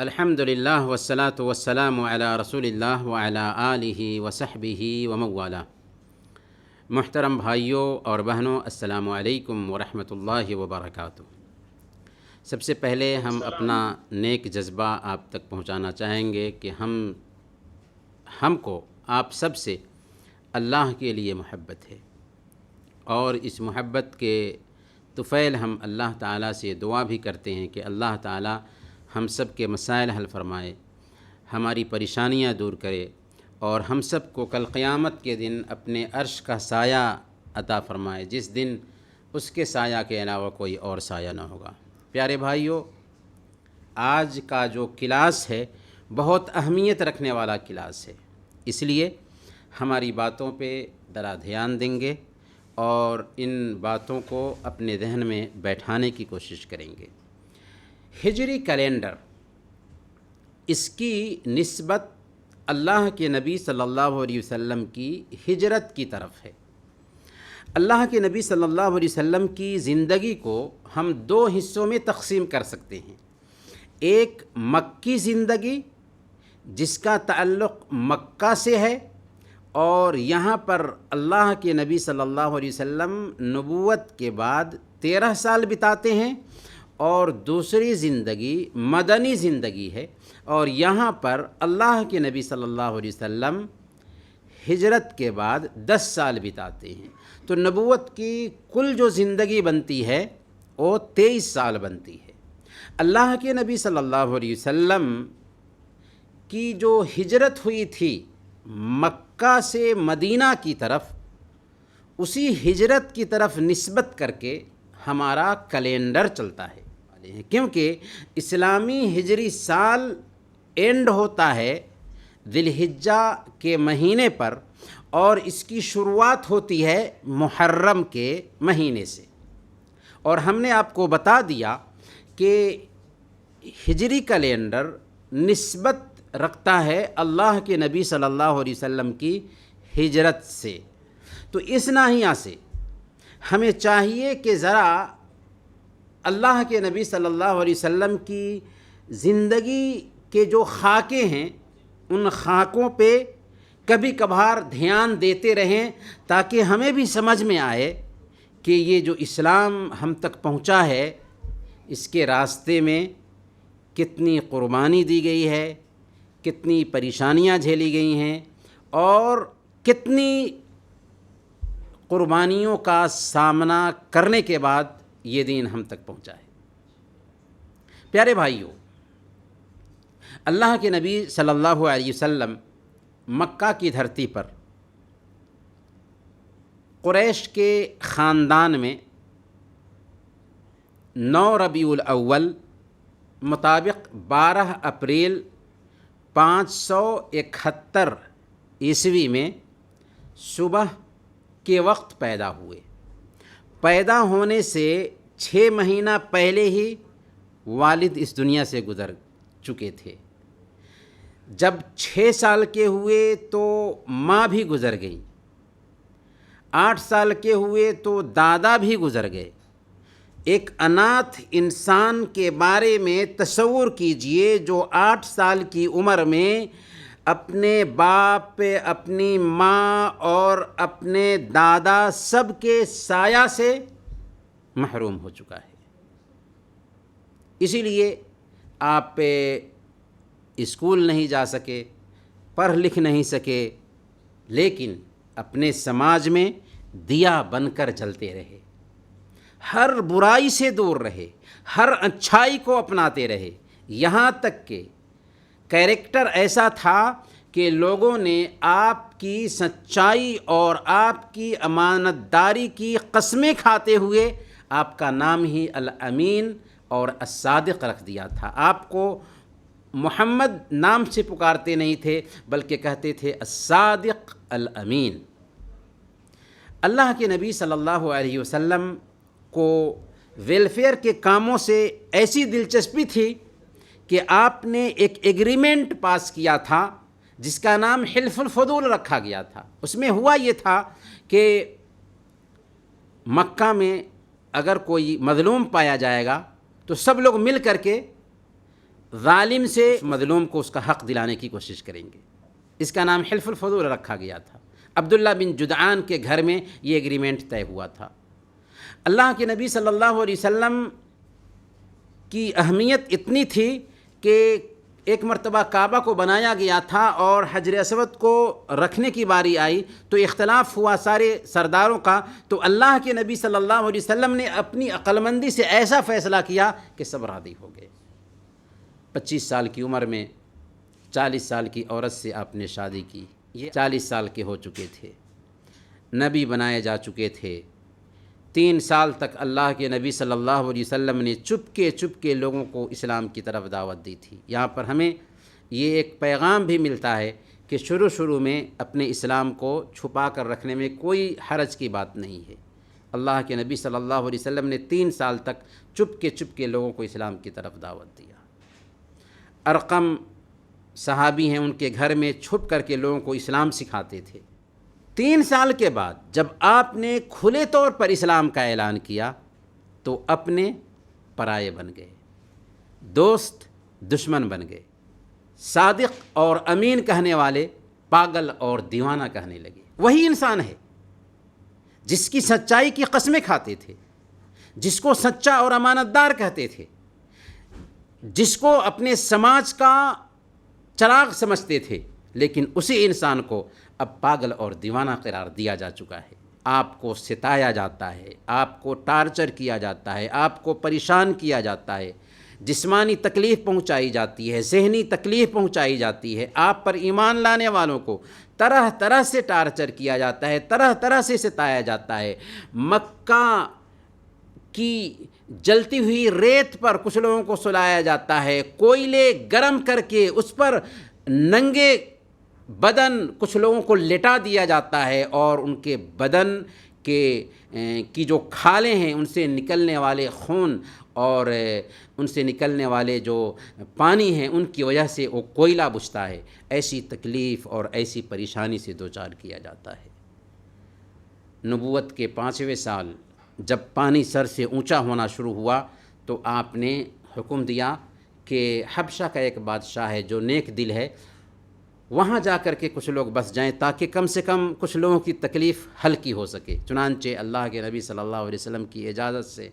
الحمدللہ والصلاة والسلام علی رسول اللہ وعلی آلہ وصحبہ ومن والہ۔ محترم بھائیوں اور بہنوں، السلام علیکم ورحمۃ اللہ وبرکاتہ۔ سب سے پہلے ہم اپنا نیک جذبہ آپ تک پہنچانا چاہیں گے کہ ہم کو آپ سب سے اللہ کے لیے محبت ہے، اور اس محبت کے طفیل ہم اللہ تعالیٰ سے دعا بھی کرتے ہیں کہ اللہ تعالیٰ ہم سب کے مسائل حل فرمائے، ہماری پریشانیاں دور کرے، اور ہم سب کو کل قیامت کے دن اپنے عرش کا سایہ عطا فرمائے، جس دن اس کے سایہ کے علاوہ کوئی اور سایہ نہ ہوگا۔ پیارے بھائیوں، آج کا جو کلاس ہے بہت اہمیت رکھنے والا کلاس ہے، اس لیے ہماری باتوں پہ ذرا دھیان دیں گے اور ان باتوں کو اپنے ذہن میں بیٹھانے کی کوشش کریں گے۔ ہجری کیلنڈر، اس کی نسبت اللہ کے نبی صلی اللہ علیہ وسلم کی ہجرت کی طرف ہے۔ اللہ کے نبی صلی اللہ علیہ وسلم کی زندگی کو ہم دو حصوں میں تقسیم کر سکتے ہیں۔ ایک مکی زندگی جس کا تعلق مکہ سے ہے، اور یہاں پر اللہ کے نبی صلی اللہ علیہ وسلم نبوت کے بعد 13 سال بتاتے ہیں، اور دوسری زندگی مدنی زندگی ہے، اور یہاں پر اللہ کے نبی صلی اللہ علیہ وسلم ہجرت کے بعد 10 سال بتاتے ہیں۔ تو نبوت کی کل جو زندگی بنتی ہے وہ 23 سال بنتی ہے۔ اللہ کے نبی صلی اللہ علیہ وسلم کی جو ہجرت ہوئی تھی مکہ سے مدینہ کی طرف، اسی ہجرت کی طرف نسبت کر کے ہمارا کیلنڈر چلتا ہے، کیونکہ اسلامی ہجری سال اینڈ ہوتا ہے ذی الحجہ کے مہینے پر، اور اس کی شروعات ہوتی ہے محرم کے مہینے سے۔ اور ہم نے آپ کو بتا دیا کہ ہجری کیلنڈر نسبت رکھتا ہے اللہ کے نبی صلی اللہ علیہ وسلم کی ہجرت سے۔ تو اس ناحیہ سے ہمیں چاہیے کہ ذرا اللہ کے نبی صلی اللہ علیہ وسلم کی زندگی کے جو خاکے ہیں ان خاکوں پہ کبھی کبھار دھیان دیتے رہیں، تاکہ ہمیں بھی سمجھ میں آئے کہ یہ جو اسلام ہم تک پہنچا ہے اس کے راستے میں کتنی قربانی دی گئی ہے، کتنی پریشانیاں جھیلی گئی ہیں، اور کتنی قربانیوں کا سامنا کرنے کے بعد یہ دین ہم تک پہنچا ہے۔ پیارے بھائیوں، اللہ کے نبی صلی اللہ علیہ وسلم مکہ کی دھرتی پر قریش کے خاندان میں 9 ربیع الاول مطابق 12 اپریل 571 عیسوی میں صبح کے وقت پیدا ہوئے۔ پیدا ہونے سے 6 مہینہ پہلے ہی والد اس دنیا سے گزر چکے تھے۔ جب 6 سال کے ہوئے تو ماں بھی گزر گئی، 8 سال کے ہوئے تو دادا بھی گزر گئے۔ ایک اناتھ انسان کے بارے میں تصور کیجئے جو 8 سال کی عمر میں اپنے باپ، اپنی ماں اور اپنے دادا سب کے سایہ سے محروم ہو چکا ہے۔ اسی لیے آپ اسکول نہیں جا سکے، پڑھ لکھ نہیں سکے، لیکن اپنے سماج میں دیا بن کر جلتے رہے، ہر برائی سے دور رہے، ہر اچھائی کو اپناتے رہے، یہاں تک کہ کیریکٹر ایسا تھا کہ لوگوں نے آپ کی سچائی اور آپ کی امانت داری کی قسمیں کھاتے ہوئے آپ کا نام ہی الامین اور الصادق رکھ دیا تھا۔ آپ کو محمد نام سے پکارتے نہیں تھے، بلکہ کہتے تھے الصادق الامین۔ اللہ کے نبی صلی اللہ علیہ وسلم کو ویلفیئر کے کاموں سے ایسی دلچسپی تھی کہ آپ نے ایک ایگریمنٹ پاس کیا تھا جس کا نام حلف الفضول رکھا گیا تھا۔ اس میں ہوا یہ تھا کہ مکہ میں اگر کوئی مظلوم پایا جائے گا تو سب لوگ مل کر کے ظالم سے مظلوم کو اس کا حق دلانے کی کوشش کریں گے۔ اس کا نام حلف الفضول رکھا گیا تھا۔ عبداللہ بن جدعان کے گھر میں یہ ایگریمنٹ طے ہوا تھا۔ اللہ کے نبی صلی اللہ علیہ وسلم کی اہمیت اتنی تھی کہ ایک مرتبہ کعبہ کو بنایا گیا تھا اور حجر اسود کو رکھنے کی باری آئی تو اختلاف ہوا سارے سرداروں کا، تو اللہ کے نبی صلی اللہ علیہ وسلم نے اپنی عقل مندی سے ایسا فیصلہ کیا کہ سب راضی ہو گئے۔ 25 سال کی عمر میں 40 سال کی عورت سے آپ نے شادی کی، یہ 40 سال کے ہو چکے تھے، نبی بنائے جا چکے تھے۔ 3 سال تک اللہ کے نبی صلی اللہ علیہ وسلم نے چپ کے لوگوں کو اسلام کی طرف دعوت دی تھی۔ یہاں پر ہمیں یہ ایک پیغام بھی ملتا ہے کہ شروع میں اپنے اسلام کو چھپا کر رکھنے میں کوئی حرج کی بات نہیں ہے۔ اللہ کے نبی صلی اللہ علیہ وسلم نے 3 سال تک چپ کے لوگوں کو اسلام کی طرف دعوت دیا۔ ارقم صحابی ہیں، ان کے گھر میں چھپ کر کے لوگوں کو اسلام سکھاتے تھے۔ 3 سال کے بعد جب آپ نے کھلے طور پر اسلام کا اعلان کیا تو اپنے پرائے بن گئے، دوست دشمن بن گئے، صادق اور امین کہنے والے پاگل اور دیوانہ کہنے لگے۔ وہی انسان ہے جس کی سچائی کی قسمیں کھاتے تھے، جس کو سچا اور امانت دار کہتے تھے، جس کو اپنے سماج کا چراغ سمجھتے تھے، لیکن اسی انسان کو اب پاگل اور دیوانہ قرار دیا جا چکا ہے۔ آپ کو ستایا جاتا ہے، آپ کو ٹارچر کیا جاتا ہے، آپ کو پریشان کیا جاتا ہے، جسمانی تکلیف پہنچائی جاتی ہے، ذہنی تکلیف پہنچائی جاتی ہے۔ آپ پر ایمان لانے والوں کو طرح سے ٹارچر کیا جاتا ہے، طرح سے ستایا جاتا ہے۔ مکہ کی جلتی ہوئی ریت پر کچھ لوگوں کو سلایا جاتا ہے، کوئلے گرم کر کے اس پر ننگے بدن کچھ لوگوں کو لٹا دیا جاتا ہے، اور ان کے بدن کی جو کھالیں ہیں ان سے نکلنے والے خون اور ان سے نکلنے والے جو پانی ہیں ان کی وجہ سے وہ کوئلہ بجھتا ہے۔ ایسی تکلیف اور ایسی پریشانی سے دوچار کیا جاتا ہے۔ نبوت کے 5ویں سال جب پانی سر سے اونچا ہونا شروع ہوا تو آپ نے حکم دیا کہ حبشہ کا ایک بادشاہ ہے جو نیک دل ہے، وہاں جا کر کے کچھ لوگ بس جائیں تاکہ کم سے کم کچھ لوگوں کی تکلیف ہلکی ہو سکے۔ چنانچہ اللہ کے نبی صلی اللہ علیہ وسلم کی اجازت سے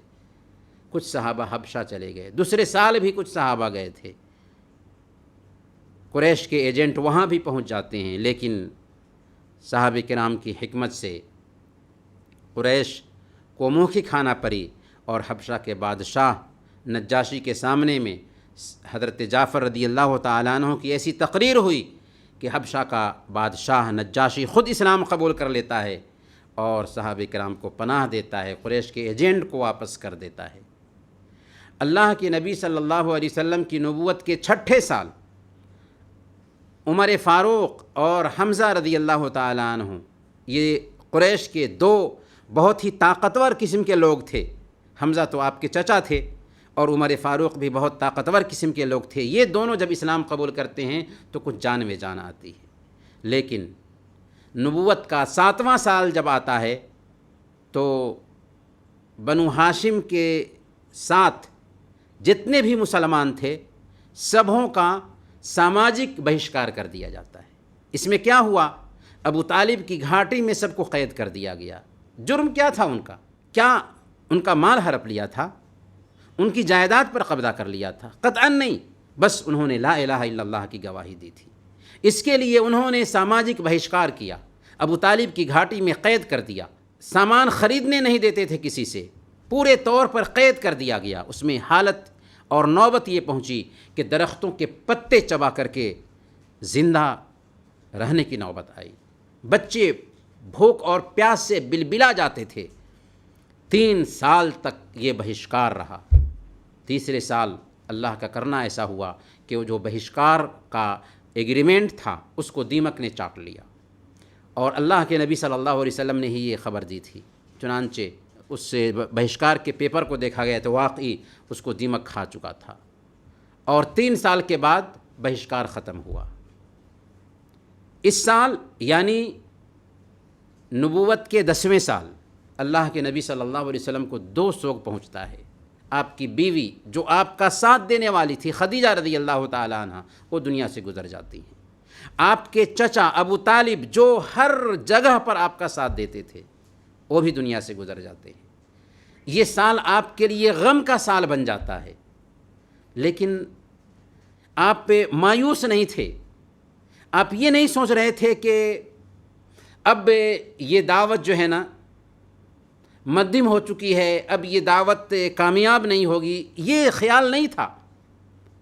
کچھ صحابہ حبشہ چلے گئے۔ دوسرے سال بھی کچھ صحابہ گئے تھے۔ قریش کے ایجنٹ وہاں بھی پہنچ جاتے ہیں، لیکن صحابہ کرام کی حکمت سے قریش کو منہ کی کھانا پڑی، اور حبشہ کے بادشاہ نجاشی کے سامنے میں حضرت جعفر رضی اللہ تعالیٰ عنہ کی ایسی تقریر ہوئی کہ حبشہ کا بادشاہ نجاشی خود اسلام قبول کر لیتا ہے اور صحابہ کرام کو پناہ دیتا ہے، قریش کے ایجنٹ کو واپس کر دیتا ہے۔ اللہ کے نبی صلی اللہ علیہ وسلم کی نبوت کے 6 سال عمر فاروق اور حمزہ رضی اللہ تعالیٰ عنہ، یہ قریش کے 2 بہت ہی طاقتور قسم کے لوگ تھے۔ حمزہ تو آپ کے چچا تھے اور عمر فاروق بھی بہت طاقتور قسم کے لوگ تھے۔ یہ دونوں جب اسلام قبول کرتے ہیں تو کچھ جان میں جان آتی ہے، لیکن نبوت کا 7واں سال جب آتا ہے تو بنو ہاشم کے ساتھ جتنے بھی مسلمان تھے سبھوں کا سماجک بہشکار کر دیا جاتا ہے۔ اس میں کیا ہوا؟ ابو طالب کی گھاٹی میں سب کو قید کر دیا گیا۔ جرم کیا تھا ان کا؟ کیا ان کا مال ہڑپ لیا تھا؟ ان کی جائیداد پر قبضہ کر لیا تھا؟ قطعاً نہیں، بس انہوں نے لا الہ الا اللہ کی گواہی دی تھی۔ اس کے لیے انہوں نے سماجک بہشکار کیا، ابو طالب کی گھاٹی میں قید کر دیا، سامان خریدنے نہیں دیتے تھے کسی سے، پورے طور پر قید کر دیا گیا۔ اس میں حالت اور نوبت یہ پہنچی کہ درختوں کے پتے چبا کر کے زندہ رہنے کی نوبت آئی۔ بچے بھوک اور پیاس سے بلبلا جاتے تھے۔ 3 سال تک یہ بہشکار رہا۔ تیسرے سال اللہ کا کرنا ایسا ہوا کہ وہ جو بہشکار کا ایگریمنٹ تھا اس کو دیمک نے چاٹ لیا، اور اللہ کے نبی صلی اللہ علیہ وسلم نے ہی یہ خبر دی تھی۔ چنانچہ اس سے بہشکار کے پیپر کو دیکھا گیا تو واقعی اس کو دیمک کھا چکا تھا، اور 3 سال کے بعد بہشکار ختم ہوا۔ اس سال یعنی نبوت کے 10ویں سال اللہ کے نبی صلی اللہ علیہ وسلم کو 2 سوگ پہنچتا ہے۔ آپ کی بیوی جو آپ کا ساتھ دینے والی تھی خدیجہ رضی اللہ تعالیٰ عنہ، وہ دنیا سے گزر جاتی ہیں۔ آپ کے چچا ابو طالب جو ہر جگہ پر آپ کا ساتھ دیتے تھے، وہ بھی دنیا سے گزر جاتے ہیں۔ یہ سال آپ کے لیے غم کا سال بن جاتا ہے، لیکن آپ مایوس نہیں تھے۔ آپ یہ نہیں سوچ رہے تھے کہ اب یہ دعوت جو ہے نا مدھم ہو چکی ہے، اب یہ دعوت کامیاب نہیں ہوگی، یہ خیال نہیں تھا،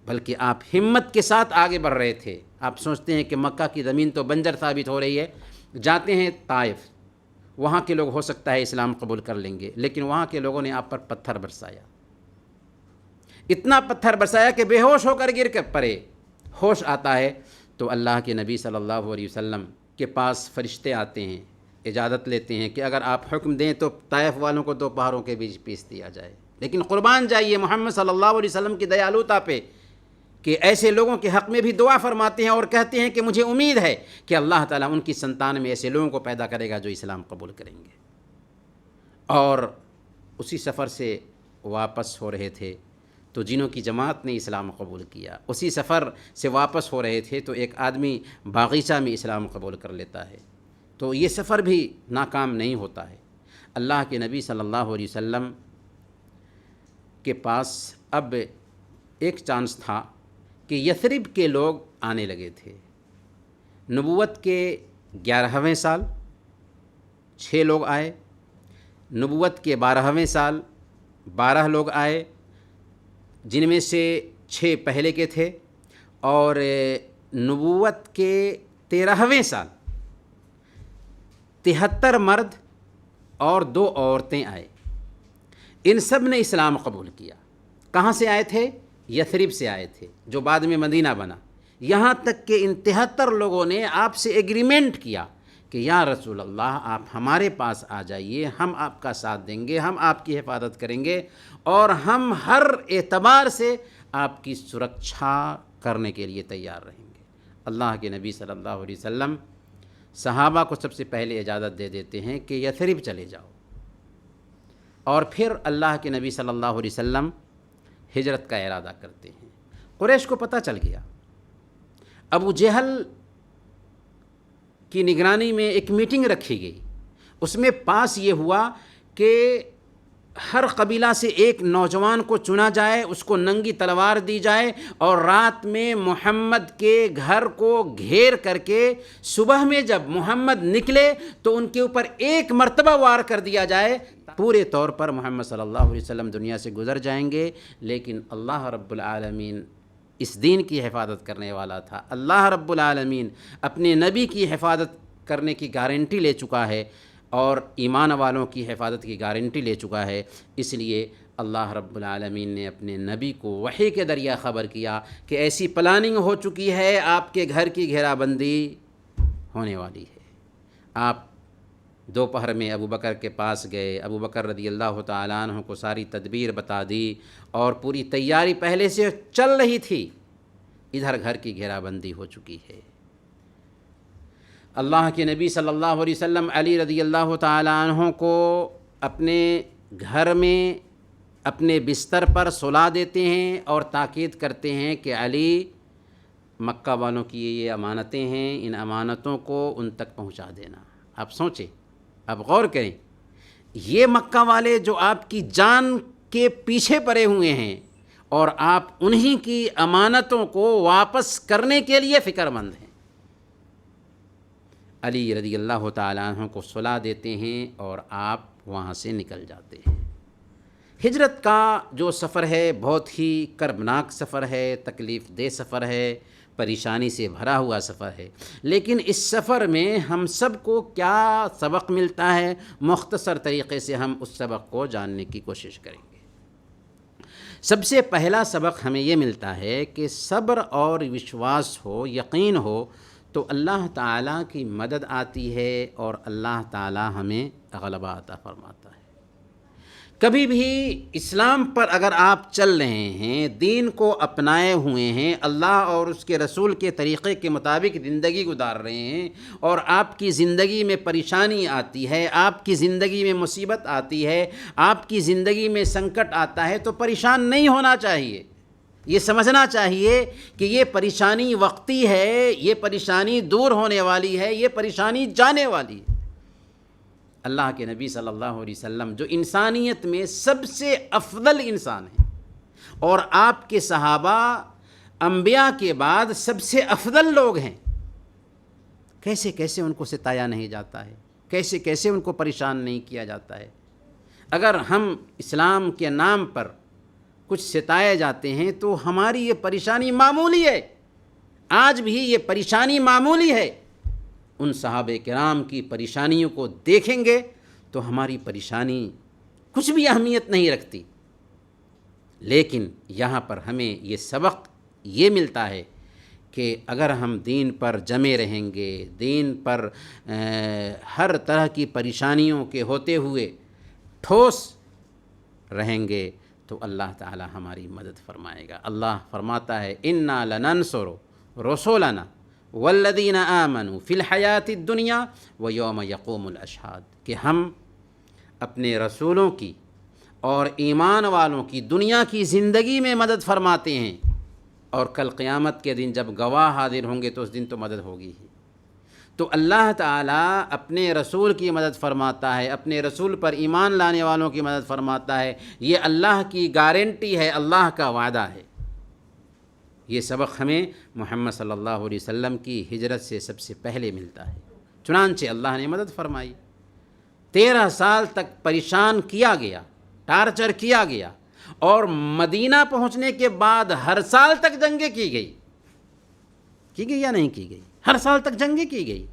بلکہ آپ ہمت کے ساتھ آگے بڑھ رہے تھے۔ آپ سوچتے ہیں کہ مکہ کی زمین تو بنجر ثابت ہو رہی ہے، جاتے ہیں طائف، وہاں کے لوگ ہو سکتا ہے اسلام قبول کر لیں گے، لیکن وہاں کے لوگوں نے آپ پر پتھر برسایا، اتنا پتھر برسایا کہ بے ہوش ہو کر گر کر پڑے۔ ہوش آتا ہے تو اللہ کے نبی صلی اللہ علیہ وسلم کے پاس فرشتے آتے ہیں، اجازت لیتے ہیں کہ اگر آپ حکم دیں تو طائف والوں کو دو پہاڑوں کے بیچ پیس دیا جائے، لیکن قربان جائیے محمد صلی اللہ علیہ وسلم کی دیالوتا پہ کہ ایسے لوگوں کے حق میں بھی دعا فرماتے ہیں اور کہتے ہیں کہ مجھے امید ہے کہ اللہ تعالیٰ ان کی سنتان میں ایسے لوگوں کو پیدا کرے گا جو اسلام قبول کریں گے۔ اور اسی سفر سے واپس ہو رہے تھے تو جنوں کی جماعت نے اسلام قبول کیا، اسی سفر سے واپس ہو رہے تھے تو ایک آدمی باغیچہ میں اسلام قبول کر لیتا ہے، تو یہ سفر بھی ناکام نہیں ہوتا ہے۔ اللہ کے نبی صلی اللہ علیہ وسلم کے پاس اب ایک چانس تھا کہ یثرب کے لوگ آنے لگے تھے۔ نبوت کے 11ویں سال 6 لوگ آئے، نبوت کے 12ویں سال 12 لوگ آئے، جن میں سے 6 پہلے کے تھے، اور نبوت کے 13ویں سال 73 مرد اور 2 عورتیں آئے۔ ان سب نے اسلام قبول کیا۔ کہاں سے آئے تھے؟ یثرب سے آئے تھے، جو بعد میں مدینہ بنا۔ یہاں تک کہ ان 73 لوگوں نے آپ سے ایگریمنٹ کیا کہ یا رسول اللہ آپ ہمارے پاس آ جائیے، ہم آپ کا ساتھ دیں گے، ہم آپ کی حفاظت کریں گے، اور ہم ہر اعتبار سے آپ کی سرکشا کرنے کے لیے تیار رہیں گے۔ اللہ کے نبی صلی اللہ علیہ وسلم صحابہ کو سب سے پہلے اجازت دے دیتے ہیں کہ یثرب چلے جاؤ، اور پھر اللہ کے نبی صلی اللہ علیہ وسلم ہجرت کا ارادہ کرتے ہیں۔ قریش کو پتہ چل گیا، ابو جہل کی نگرانی میں ایک میٹنگ رکھی گئی، اس میں پاس یہ ہوا کہ ہر قبیلہ سے ایک نوجوان کو چنا جائے، اس کو ننگی تلوار دی جائے، اور رات میں محمد کے گھر کو گھیر کر کے صبح میں جب محمد نکلے تو ان کے اوپر ایک مرتبہ وار کر دیا جائے۔ پورے طور پر محمد صلی اللہ علیہ وسلم دنیا سے گزر جائیں گے، لیکن اللہ رب العالمین اس دین کی حفاظت کرنے والا تھا۔ اللہ رب العالمین اپنے نبی کی حفاظت کرنے کی گارنٹی لے چکا ہے، اور ایمان والوں کی حفاظت کی گارنٹی لے چکا ہے۔ اس لیے اللہ رب العالمین نے اپنے نبی کو وحی کے ذریعہ خبر کیا کہ ایسی پلاننگ ہو چکی ہے، آپ کے گھر کی گھیرا بندی ہونے والی ہے۔ آپ دوپہر میں ابو بکر کے پاس گئے، ابو بکر رضی اللہ تعالیٰ عنہ کو ساری تدبیر بتا دی، اور پوری تیاری پہلے سے چل رہی تھی۔ ادھر گھر کی گھیرا بندی ہو چکی ہے۔ اللہ کے نبی صلی اللہ علیہ وسلم علی رضی اللہ تعالیٰ عنہ کو اپنے گھر میں اپنے بستر پر سلا دیتے ہیں، اور تاکید کرتے ہیں کہ علی، مکہ والوں کی یہ امانتیں ہیں، ان امانتوں کو ان تک پہنچا دینا۔ آپ سوچیں، اب غور کریں، یہ مکہ والے جو آپ کی جان کے پیچھے پڑے ہوئے ہیں، اور آپ انہی کی امانتوں کو واپس کرنے کے لیے فکر مند ہیں۔ علی رضی اللہ تعالیٰ عنہ کو صلح دیتے ہیں، اور آپ وہاں سے نکل جاتے ہیں۔ ہجرت کا جو سفر ہے بہت ہی کربناک سفر ہے، تکلیف دہ سفر ہے، پریشانی سے بھرا ہوا سفر ہے، لیکن اس سفر میں ہم سب کو کیا سبق ملتا ہے، مختصر طریقے سے ہم اس سبق کو جاننے کی کوشش کریں گے۔ سب سے پہلا سبق ہمیں یہ ملتا ہے کہ صبر اور وشواس ہو، یقین ہو، تو اللہ تعالیٰ کی مدد آتی ہے، اور اللہ تعالیٰ ہمیں غلبہ عطا فرماتا ہے۔ کبھی بھی اسلام پر اگر آپ چل رہے ہیں، دین کو اپنائے ہوئے ہیں، اللہ اور اس کے رسول کے طریقے کے مطابق زندگی گزار رہے ہیں، اور آپ کی زندگی میں پریشانی آتی ہے، آپ کی زندگی میں مصیبت آتی ہے، آپ کی زندگی میں سنکٹ آتا ہے، تو پریشان نہیں ہونا چاہیے۔ یہ سمجھنا چاہیے کہ یہ پریشانی وقتی ہے، یہ پریشانی دور ہونے والی ہے، یہ پریشانی جانے والی ہے۔ اللہ کے نبی صلی اللہ علیہ وسلم جو انسانیت میں سب سے افضل انسان ہیں، اور آپ کے صحابہ انبیاء کے بعد سب سے افضل لوگ ہیں، کیسے کیسے ان کو ستایا نہیں جاتا ہے، کیسے کیسے ان کو پریشان نہیں کیا جاتا ہے۔ اگر ہم اسلام کے نام پر کچھ ستائے جاتے ہیں تو ہماری یہ پریشانی معمولی ہے، آج بھی یہ پریشانی معمولی ہے۔ ان صحابہ کرام کی پریشانیوں کو دیکھیں گے تو ہماری پریشانی کچھ بھی اہمیت نہیں رکھتی، لیکن یہاں پر ہمیں یہ سبق یہ ملتا ہے کہ اگر ہم دین پر جمے رہیں گے، دین پر ہر طرح کی پریشانیوں کے ہوتے ہوئے ٹھوس رہیں گے تو اللہ تعالی ہماری مدد فرمائے گا۔ اللہ فرماتا ہے انا لننصر رسولنا والذین آمنوا فی الحیات الدنیا ویوم یقوم الاشہاد، کہ ہم اپنے رسولوں کی اور ایمان والوں کی دنیا کی زندگی میں مدد فرماتے ہیں، اور کل قیامت کے دن جب گواہ حاضر ہوں گے تو اس دن تو مدد ہوگی ہی۔ تو اللہ تعالیٰ اپنے رسول کی مدد فرماتا ہے، اپنے رسول پر ایمان لانے والوں کی مدد فرماتا ہے، یہ اللہ کی گارنٹی ہے، اللہ کا وعدہ ہے۔ یہ سبق ہمیں محمد صلی اللہ علیہ وسلم کی ہجرت سے سب سے پہلے ملتا ہے۔ چنانچہ اللہ نے مدد فرمائی، 13 سال تک پریشان کیا گیا، ٹارچر کیا گیا، اور مدینہ پہنچنے کے بعد ہر سال تک جنگیں کی گئی یا نہیں کی گئی؟ ہر سال تک جنگیں کی گئی۔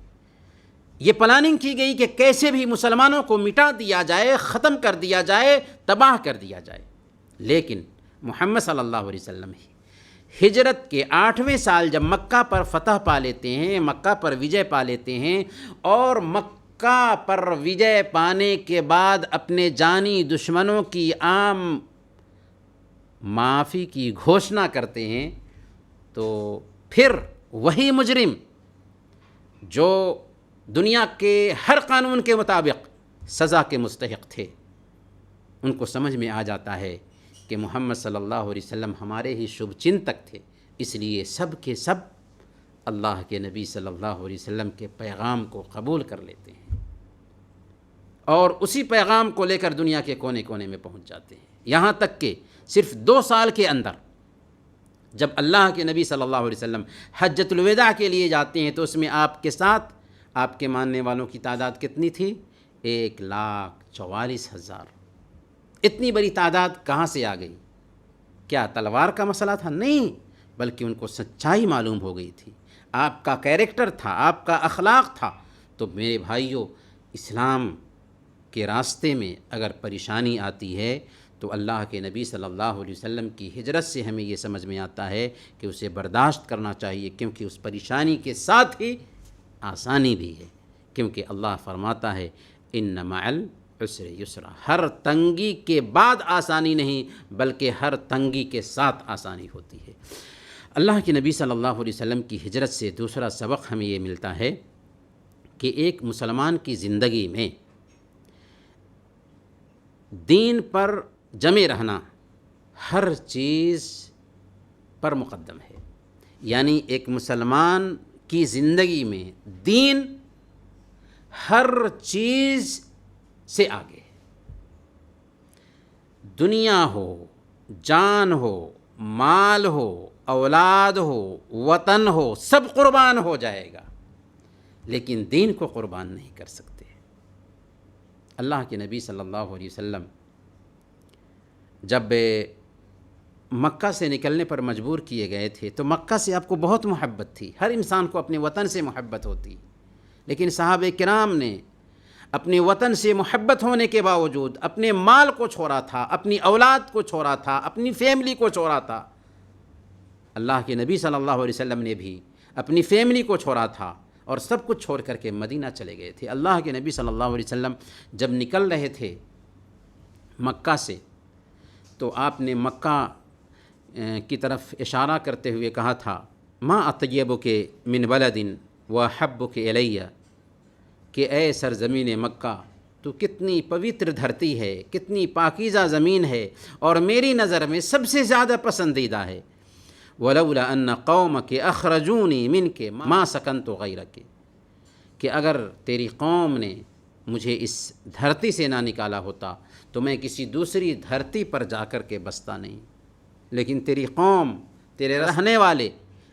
یہ پلاننگ کی گئی کہ کیسے بھی مسلمانوں کو مٹا دیا جائے، ختم کر دیا جائے، تباہ کر دیا جائے۔ لیکن محمد صلی اللہ علیہ وسلم ہجرت کے 8ویں سال جب مکہ پر فتح پا لیتے ہیں، مکہ پر وجے پا لیتے ہیں، اور مکہ پر وجے پانے کے بعد اپنے جانی دشمنوں کی عام معافی کی گھوشنا کرتے ہیں، تو پھر وہی مجرم جو دنیا کے ہر قانون کے مطابق سزا کے مستحق تھے، ان کو سمجھ میں آ جاتا ہے کہ محمد صلی اللہ علیہ وسلم ہمارے ہی شبھ چنتک تھے، اس لیے سب کے سب اللہ کے نبی صلی اللہ علیہ وسلم کے پیغام کو قبول کر لیتے ہیں، اور اسی پیغام کو لے کر دنیا کے کونے کونے میں پہنچ جاتے ہیں۔ یہاں تک کہ صرف 2 سال کے اندر جب اللہ کے نبی صلی اللہ علیہ وسلم حجۃ الوداع کے لیے جاتے ہیں تو اس میں آپ کے ساتھ آپ کے ماننے والوں کی تعداد کتنی تھی؟ 1,44,000۔ اتنی بڑی تعداد کہاں سے آ گئی؟ کیا تلوار کا مسئلہ تھا؟ نہیں، بلکہ ان کو سچائی معلوم ہو گئی تھی، آپ کا کیریکٹر تھا، آپ کا اخلاق تھا۔ تو میرے بھائیوں، اسلام کے راستے میں اگر پریشانی آتی ہے تو اللہ کے نبی صلی اللہ علیہ وسلم کی ہجرت سے ہمیں یہ سمجھ میں آتا ہے کہ اسے برداشت کرنا چاہیے، کیونکہ اس پریشانی کے ساتھ ہی آسانی بھی ہے، کیونکہ اللہ فرماتا ہے ان مع العسر یسرا، ہر تنگی کے بعد آسانی نہیں بلکہ ہر تنگی کے ساتھ آسانی ہوتی ہے۔ اللہ کے نبی صلی اللہ علیہ وسلم کی ہجرت سے دوسرا سبق ہمیں یہ ملتا ہے کہ ایک مسلمان کی زندگی میں دین پر جمے رہنا ہر چیز پر مقدم ہے، یعنی ایک مسلمان کی زندگی میں دین ہر چیز سے آگے ہے۔ دنیا ہو، جان ہو، مال ہو، اولاد ہو، وطن ہو، سب قربان ہو جائے گا، لیکن دین کو قربان نہیں کر سکتے۔ اللہ کے نبی صلی اللہ علیہ وسلم جب مکہ سے نکلنے پر مجبور کیے گئے تھے تو مکہ سے آپ کو بہت محبت تھی، ہر انسان کو اپنے وطن سے محبت ہوتی، لیکن صحابہ کرام نے اپنے وطن سے محبت ہونے کے باوجود اپنے مال کو چھوڑا تھا، اپنی اولاد کو چھوڑا تھا، اپنی فیملی کو چھوڑا تھا۔ اللہ کے نبی صلی اللہ علیہ وسلم نے بھی اپنی فیملی کو چھوڑا تھا اور سب کچھ چھوڑ کر کے مدینہ چلے گئے تھے۔ اللہ کے نبی صلی اللہ علیہ وسلم جب نکل رہے تھے مکہ سے، تو آپ نے مکہ کی طرف اشارہ کرتے ہوئے کہا تھا ما اطیبک من بلد واحبک الی، کہ اے سرزمین مکہ تو کتنی پوتر دھرتی ہے، کتنی پاکیزہ زمین ہے، اور میری نظر میں سب سے زیادہ پسندیدہ ہے۔ ولولا ان قومک اخرجونی منک ما سکنت غیرک، کہ اگر تیری قوم نے مجھے اس دھرتی سے نہ نکالا ہوتا تو میں کسی دوسری دھرتی پر جا کر کے بستا نہیں، لیکن تیری قوم، تیرے رہنے والے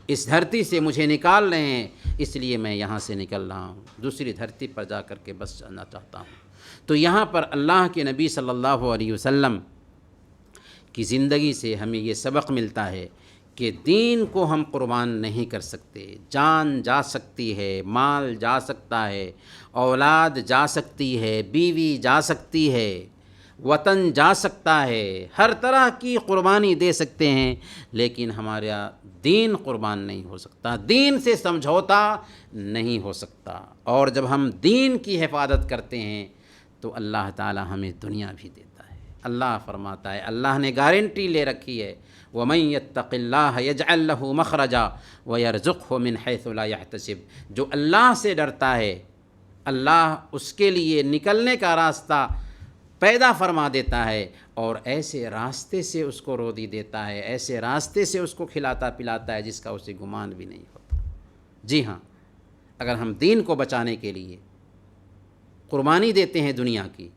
اس دھرتی سے مجھے نکال رہے ہیں، اس لیے میں یہاں سے نکل رہا ہوں، دوسری دھرتی پر جا کر کے بس جانا چاہتا ہوں۔ تو یہاں پر اللہ کے نبی صلی اللہ علیہ وسلم کی زندگی سے ہمیں یہ سبق ملتا ہے کہ دین کو ہم قربان نہیں کر سکتے۔ جان جا سکتی ہے، مال جا سکتا ہے، اولاد جا سکتی ہے، بیوی جا سکتی ہے، وطن جا سکتا ہے، ہر طرح کی قربانی دے سکتے ہیں، لیکن ہمارا دین قربان نہیں ہو سکتا، دین سے سمجھوتا نہیں ہو سکتا۔ اور جب ہم دین کی حفاظت کرتے ہیں تو اللہ تعالی ہمیں دنیا بھی دیتا ہے۔ اللہ فرماتا ہے، اللہ نے گارنٹی لے رکھی ہے، وَمَن يَتَّقِ اللَّهَ يَجْعَل لَّهُ مَخْرَجًا وَيَرْزُقْهُ مِنْ حَيْثُ لَا يَحْتَسِبُ، جو اللہ سے ڈرتا ہے اللہ اس کے لیے نکلنے کا راستہ پیدا فرما دیتا ہے، اور ایسے راستے سے اس کو روزی دیتا ہے، ایسے راستے سے اس کو کھلاتا پلاتا ہے جس کا اسے گمان بھی نہیں ہوتا۔ جی ہاں، اگر ہم دین کو بچانے کے لیے قربانی دیتے ہیں، دنیا کی،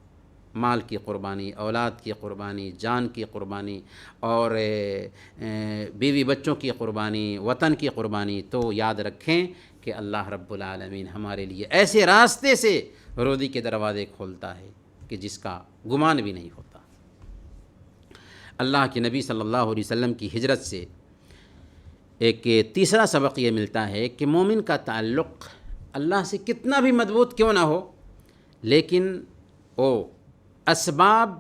مال کی قربانی، اولاد کی قربانی، جان کی قربانی، اور بیوی بچوں کی قربانی، وطن کی قربانی، تو یاد رکھیں کہ اللہ رب العالمین ہمارے لیے ایسے راستے سے روزی کے دروازے کھولتا ہے کہ جس کا گمان بھی نہیں ہوتا۔ اللہ کے نبی صلی اللہ علیہ وسلم کی ہجرت سے ایک تیسرا سبق یہ ملتا ہے کہ مومن کا تعلق اللہ سے کتنا بھی مضبوط کیوں نہ ہو، لیکن وہ اسباب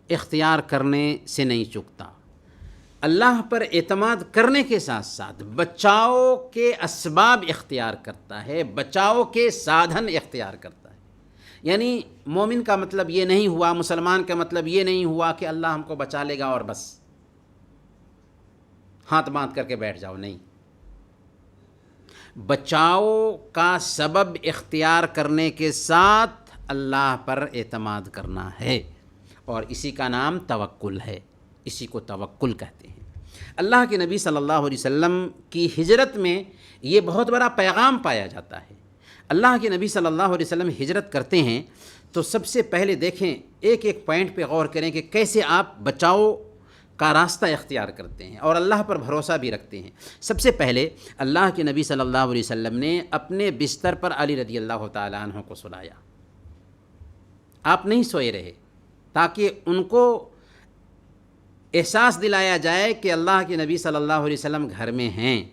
اختیار کرنے سے نہیں چکتا، اللہ پر اعتماد کرنے کے ساتھ ساتھ بچاؤ کے اسباب اختیار کرتا ہے، بچاؤ کے سادھن اختیار کرتا ہے۔ یعنی مومن کا مطلب یہ نہیں ہوا، مسلمان کا مطلب یہ نہیں ہوا کہ اللہ ہم کو بچا لے گا اور بس ہاتھ باندھ کر کے بیٹھ جاؤ، نہیں، بچاؤ کا سبب اختیار کرنے کے ساتھ اللہ پر اعتماد کرنا ہے، اور اسی کا نام توکل ہے، اسی کو توکل کہتے ہیں۔ اللہ کے نبی صلی اللہ علیہ وسلم کی ہجرت میں یہ بہت بڑا پیغام پایا جاتا ہے۔ اللہ کے نبی صلی اللہ علیہ وسلم ہجرت کرتے ہیں تو سب سے پہلے دیکھیں، ایک ایک پوائنٹ پہ غور کریں کہ کیسے آپ بچاؤ کا راستہ اختیار کرتے ہیں اور اللہ پر بھروسہ بھی رکھتے ہیں۔ سب سے پہلے اللہ کے نبی صلی اللہ علیہ وسلم نے اپنے بستر پر علی رضی اللہ تعالیٰ عنہ کو سلایا۔ آپ نہیں سوئے رہے تاکہ ان کو احساس دلایا جائے کہ اللہ کے نبی صلی اللہ علیہ وسلم گھر میں ہیں۔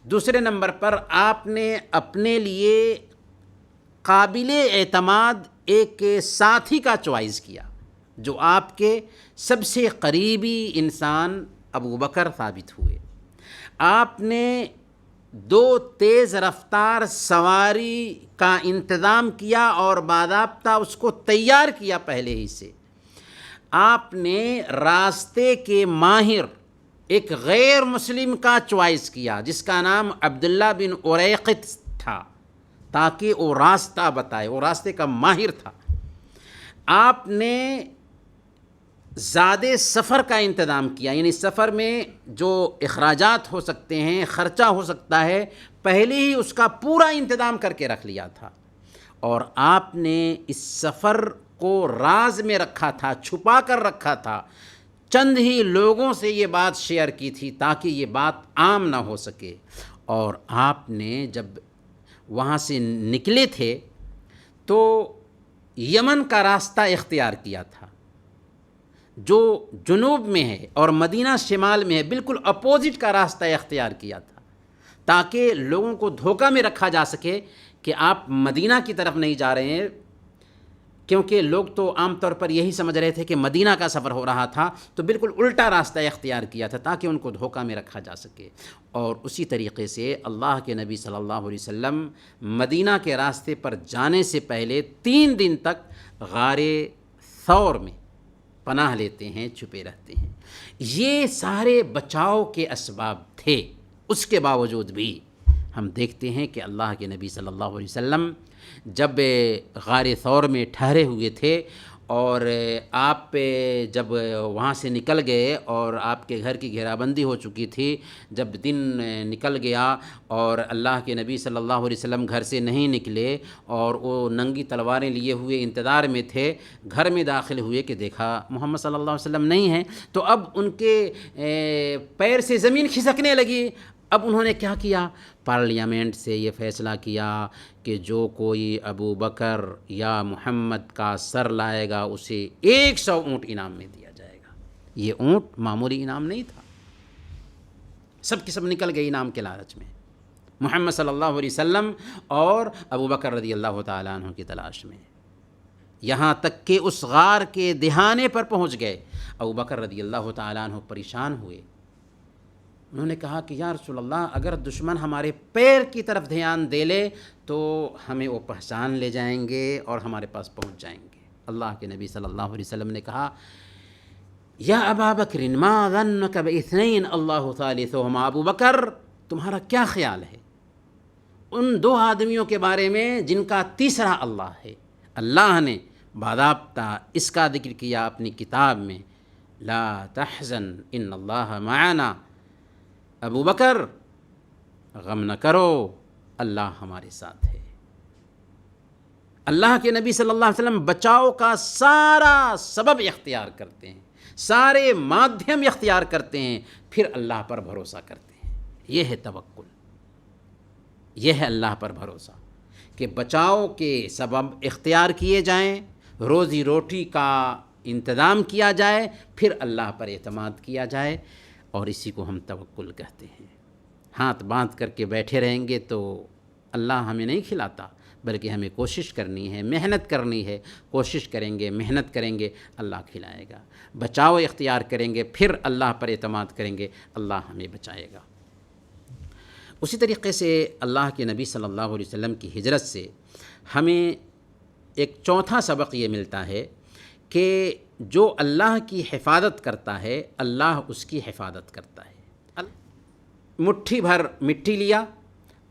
دوسرے نمبر پر آپ نے اپنے لیے قابل اعتماد ایک ساتھی کا چوائس کیا، جو آپ کے سب سے قریبی انسان ابو بکر ثابت ہوئے۔ آپ نے 2 تیز رفتار سواری کا انتظام کیا اور باضابطہ اس کو تیار کیا پہلے ہی سے۔ آپ نے راستے کے ماہر ایک غیر مسلم کا چوائس کیا جس کا نام عبداللہ بن اریقط تھا، تاکہ وہ راستہ بتائے، وہ راستے کا ماہر تھا۔ آپ نے زیادہ سفر کا انتظام کیا، یعنی سفر میں جو اخراجات ہو سکتے ہیں، خرچہ ہو سکتا ہے، پہلے ہی اس کا پورا انتظام کر کے رکھ لیا تھا، اور آپ نے اس سفر کو راز میں رکھا تھا، چھپا کر رکھا تھا، چند ہی لوگوں سے یہ بات شیئر کی تھی تاکہ یہ بات عام نہ ہو سکے۔ اور آپ نے جب وہاں سے نکلے تھے تو یمن کا راستہ اختیار کیا تھا جو جنوب میں ہے، اور مدینہ شمال میں ہے، بالکل اپوزٹ کا راستہ اختیار کیا تھا تاکہ لوگوں کو دھوکہ میں رکھا جا سکے کہ آپ مدینہ کی طرف نہیں جا رہے ہیں، کیونکہ لوگ تو عام طور پر یہی سمجھ رہے تھے کہ مدینہ کا سفر ہو رہا تھا، تو بالکل الٹا راستہ اختیار کیا تھا تاکہ ان کو دھوکہ میں رکھا جا سکے۔ اور اسی طریقے سے اللہ کے نبی صلی اللہ علیہ وسلم مدینہ کے راستے پر جانے سے پہلے 3 دن تک غار ثور میں پناہ لیتے ہیں، چھپے رہتے ہیں۔ یہ سارے بچاؤ کے اسباب تھے، اس کے باوجود بھی ہم دیکھتے ہیں کہ اللہ کے نبی صلی اللہ علیہ وسلم جب غار ثور میں ٹھہرے ہوئے تھے اور آپ جب وہاں سے نکل گئے اور آپ کے گھر کی گھیرا بندی ہو چکی تھی، جب دن نکل گیا اور اللہ کے نبی صلی اللہ علیہ وسلم گھر سے نہیں نکلے اور وہ ننگی تلواریں لیے ہوئے انتظار میں تھے، گھر میں داخل ہوئے کہ دیکھا محمد صلی اللہ علیہ وسلم نہیں ہیں، تو اب ان کے پیر سے زمین کھسکنے لگی۔ اب انہوں نے کیا کیا؟ پارلیمنٹ سے یہ فیصلہ کیا کہ جو کوئی ابو بکر یا محمد کا سر لائے گا اسے 100 اونٹ انعام میں دیا جائے گا۔ یہ اونٹ معمولی انعام نہیں تھا، سب کے سب نکل گئے انعام کے لالچ میں، محمد صلی اللہ علیہ وسلم اور ابو بکر رضی اللہ تعالیٰ عنہ کی تلاش میں، یہاں تک کہ اس غار کے دہانے پر پہنچ گئے۔ ابو بکر رضی اللہ تعالیٰ عنہ پریشان ہوئے، انہوں نے کہا کہ یا رسول اللہ، اگر دشمن ہمارے پیر کی طرف دھیان دے لے تو ہمیں وہ پہچان لے جائیں گے اور ہمارے پاس پہنچ جائیں گے۔ اللہ کے نبی صلی اللہ علیہ وسلم نے کہا یا ابا بکر ما ظنک باثنین اللہ ثالثہما، ابو بکر تمہارا کیا خیال ہے ان 2 آدمیوں کے بارے میں جن کا تیسرا اللہ ہے؟ اللہ نے باضابطہ اس کا ذکر کیا اپنی کتاب میں، لا تحزن ان اللہ معنا، ابو بکر غم نہ کرو، اللہ ہمارے ساتھ ہے۔ اللہ کے نبی صلی اللہ علیہ وسلم بچاؤ کا سارا سبب اختیار کرتے ہیں، سارے مادھیم اختیار کرتے ہیں، پھر اللہ پر بھروسہ کرتے ہیں۔ یہ ہے توکل، یہ ہے اللہ پر بھروسہ کہ بچاؤ کے سبب اختیار کیے جائیں، روزی روٹی کا انتظام کیا جائے، پھر اللہ پر اعتماد کیا جائے، اور اسی کو ہم توکل کہتے ہیں۔ ہاتھ باندھ کر کے بیٹھے رہیں گے تو اللہ ہمیں نہیں کھلاتا، بلکہ ہمیں کوشش کرنی ہے، محنت کرنی ہے، کوشش کریں گے، محنت کریں گے، اللہ کھلائے گا۔ بچاؤ اختیار کریں گے، پھر اللہ پر اعتماد کریں گے، اللہ ہمیں بچائے گا۔ اسی طریقے سے اللہ کے نبی صلی اللہ علیہ وسلم کی ہجرت سے ہمیں ایک چوتھا سبق یہ ملتا ہے کہ جو اللہ کی حفاظت کرتا ہے اللہ اس کی حفاظت کرتا ہے۔ مٹھی بھر مٹی لیا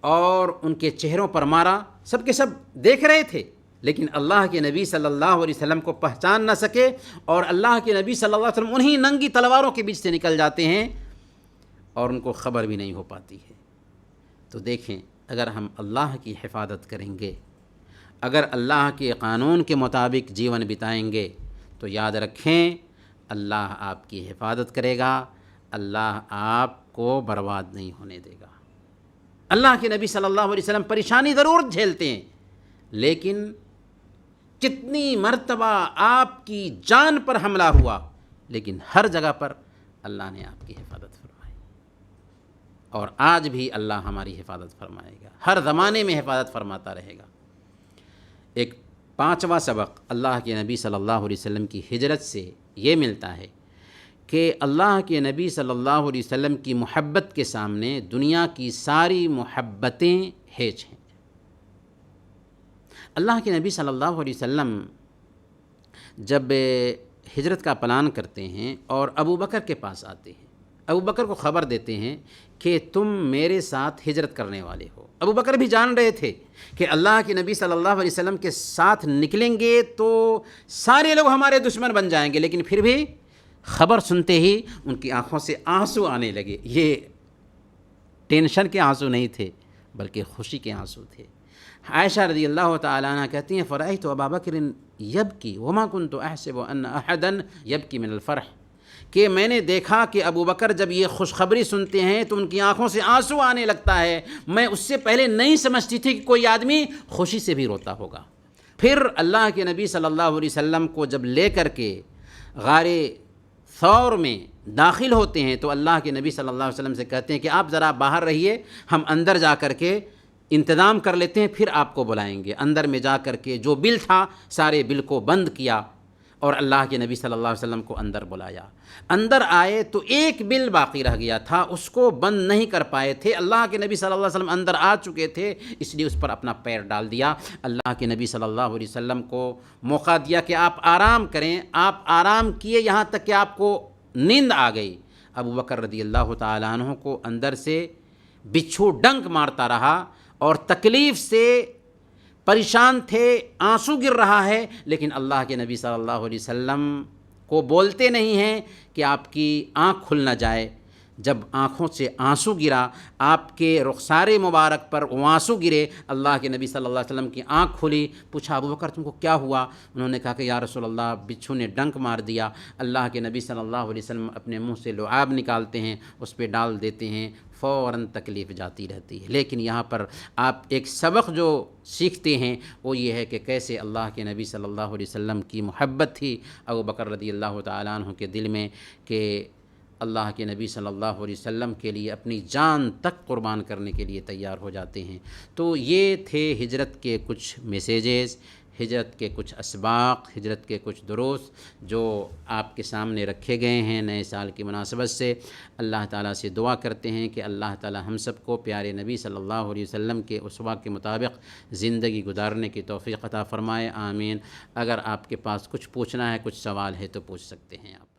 اور ان کے چہروں پر مارا، سب کے سب دیکھ رہے تھے، لیکن اللہ کے نبی صلی اللہ علیہ وسلم کو پہچان نہ سکے، اور اللہ کے نبی صلی اللہ علیہ وسلم انہی ننگی تلواروں کے بیچ سے نکل جاتے ہیں اور ان کو خبر بھی نہیں ہو پاتی ہے۔ تو دیکھیں، اگر ہم اللہ کی حفاظت کریں گے، اگر اللہ کے قانون کے مطابق جیون بتائیں گے، تو یاد رکھیں اللہ آپ کی حفاظت کرے گا، اللہ آپ کو برباد نہیں ہونے دے گا۔ اللہ کے نبی صلی اللہ علیہ وسلم پریشانی ضرور جھیلتے ہیں، لیکن کتنی مرتبہ آپ کی جان پر حملہ ہوا، لیکن ہر جگہ پر اللہ نے آپ کی حفاظت فرمائی، اور آج بھی اللہ ہماری حفاظت فرمائے گا، ہر زمانے میں حفاظت فرماتا رہے گا۔ ایک 5واں سبق اللہ کے نبی صلی اللہ علیہ وسلم کی ہجرت سے یہ ملتا ہے کہ اللہ کے نبی صلی اللہ علیہ وسلم کی محبت کے سامنے دنیا کی ساری محبتیں ہیچ ہیں۔ اللہ کے نبی صلی اللہ علیہ وسلم جب ہجرت کا پلان کرتے ہیں اور ابو بکر کے پاس آتے ہیں، ابو بکر کو خبر دیتے ہیں کہ تم میرے ساتھ ہجرت کرنے والے ہو۔ ابو بکر بھی جان رہے تھے کہ اللہ کے نبی صلی اللہ علیہ وسلم کے ساتھ نکلیں گے تو سارے لوگ ہمارے دشمن بن جائیں گے، لیکن پھر بھی خبر سنتے ہی ان کی آنکھوں سے آنسو آنے لگے۔ یہ ٹینشن کے آنسو نہیں تھے بلکہ خوشی کے آنسو تھے۔ عائشہ رضی اللہ تعالیٰ عنہ کہتی ہیں فرأیت ابا بکر یبکی وما کنت احسب ان احدا یبکی من الفرح، کہ میں نے دیکھا کہ ابو بکر جب یہ خوشخبری سنتے ہیں تو ان کی آنکھوں سے آنسو آنے لگتا ہے، میں اس سے پہلے نہیں سمجھتی تھی کہ کوئی آدمی خوشی سے بھی روتا ہوگا۔ پھر اللہ کے نبی صلی اللہ علیہ وسلم کو جب لے کر کے غار ثور میں داخل ہوتے ہیں تو اللہ کے نبی صلی اللہ علیہ وسلم سے کہتے ہیں کہ آپ ذرا باہر رہیے، ہم اندر جا کر کے انتظام کر لیتے ہیں، پھر آپ کو بلائیں گے۔ اندر میں جا کر کے جو بل تھا سارے بل کو بند کیا اور اللہ کے نبی صلی اللہ علیہ وسلم کو اندر بلایا. اندر آئے تو ایک بل باقی رہ گیا تھا، اس کو بند نہیں کر پائے تھے. اللہ کے نبی صلی اللہ علیہ وسلم اندر آ چکے تھے، اس لیے اس پر اپنا پیر ڈال دیا. اللہ کے نبی صلی اللہ علیہ وسلم کو موقع دیا کہ آپ آرام کریں. آپ آرام کیے یہاں تک کہ آپ کو نیند آ گئی. ابو بکر رضی اللہ تعالیٰ عنہ کو اندر سے بچھو ڈنک مارتا رہا اور تکلیف سے پریشان تھے، آنسو گر رہا ہے، لیکن اللہ کے نبی صلی اللہ علیہ وسلم کو بولتے نہیں ہیں کہ آپ کی آنکھ کھل نہ جائے. جب آنکھوں سے آنسو گرا، آپ کے رخسار مبارک پر وہ آنسو گرے، اللہ کے نبی صلی اللہ علیہ وسلم کی آنکھ کھلی. پوچھا ابو بکر تم کو کیا ہوا؟ انہوں نے کہا کہ یا رسول اللہ بچھو نے ڈنک مار دیا. اللہ کے نبی صلی اللہ علیہ وسلم اپنے منہ سے لعاب نکالتے ہیں، اس پہ ڈال دیتے ہیں، فوراً تکلیف جاتی رہتی ہے. لیکن یہاں پر آپ ایک سبق جو سیکھتے ہیں وہ یہ ہے کہ کیسے اللہ کے نبی صلی اللہ علیہ وسلم کی محبت تھی ابو بکر رضی اللہ تعالیٰ عنہ کے دل میں، کہ اللہ کے نبی صلی اللہ علیہ وسلم کے لیے اپنی جان تک قربان کرنے کے لیے تیار ہو جاتے ہیں. تو یہ تھے ہجرت کے کچھ میسیجز، ہجرت کے کچھ اسباق، ہجرت کے کچھ دروس جو آپ کے سامنے رکھے گئے ہیں نئے سال کی مناسبت سے. اللہ تعالیٰ سے دعا کرتے ہیں کہ اللہ تعالیٰ ہم سب کو پیارے نبی صلی اللہ علیہ وسلم کے اسوہ کے مطابق زندگی گزارنے کی توفیق عطا فرمائے. آمین. اگر آپ کے پاس کچھ پوچھنا ہے، کچھ سوال ہے تو پوچھ سکتے ہیں آپ.